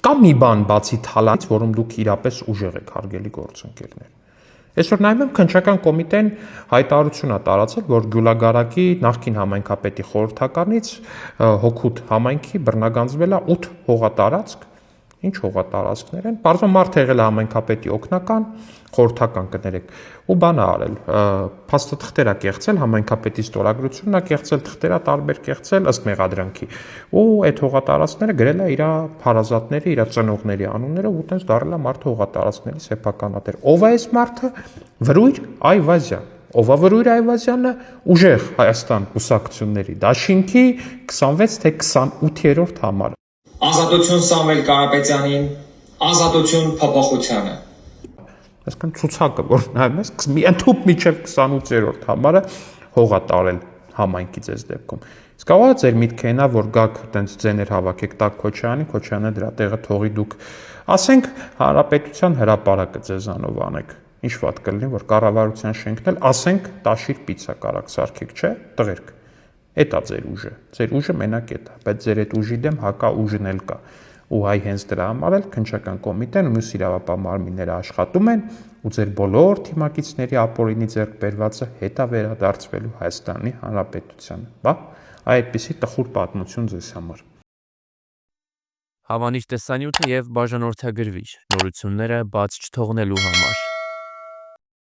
Կա մի բան բացի թալանից, որում դուք իրապես ուժեղ եք, հարգելի գործընկերներ։ Այսօր նայում եմ քննչական կոմիտեն հայտարարություն է տարածել, որ Գյուլագարակի նախկին համայնքապետի խորհրդականից Հոքուտ համայնքի բռնագանձվել է 8 հողատարածք, ինչ հողատարածքներ են, բարձր մարդ եղել է համայնքապետի օգնական, խորհրդական կներեք, ու բան է արել, փաստաթղթեր է կեղծել, համայնքապետի ստորագրությունն է կեղծել, թղթեր է տարբեր կեղծել ըստ մեղադրանքի, ու այդ հողատարածքները գրել է իր հարազատների, իր ծնողների անուններով, ու տենց դարել է մարդը հողատարածքների սեփականատեր։ Ով է այս մարդը? Վրույր Այվազյան։ Ով է Վրույր Այվազյանը? Ուժեղ Հայաստան կուսակցությունների դաշինքի 26 թե 28-րդ համարը։ Ազատություն Սամվել Կարապետյանին, ազատություն փոփոխությանը։ Այսինքն ցուցակը, որ նայում ես, ընդհուպ միջև 28-րդ համարը հող է տարել համայնքից այս դեպքում։ Իսկ կարող է ձեր միտքը այնա, որ գաք տենց ձեներ հավաքեք տակ Քոչարյանին, Քոչարյանը դրա տեղը թողի դուք, ասենք, Հանրապետության հրապարակը ձեզանով անեք։ Ինչ վատ կլինի, որ կառավարության շենքն էլ, ասենք, տաշիր պիցա կարակ սարքեք, չէ՞, տղերք։ Էդ է ձեր ուժը։ Ձեր ուժը մենակ էդ է, բայց ձեր այդ ուժի դեմ հակա ուժն էլ կա։ Ու հայ հենց դրա համար էլ քննչական կոմիտեն ու մյուս իրավապահ մարմինները աշխատում են, ու ձեր բոլոր թիմակիցների ապօրինի ձեռք բերվածը հետ է վերադարձվելու Հայաստանի Հանրապետությանը։ Բա, այդպիսի տխուր պատմություն ձեզ համար։ Հավանիչ տեսանյութը եւ բաժանորդագրվիչ նորությունները բաց չթողնելու համար։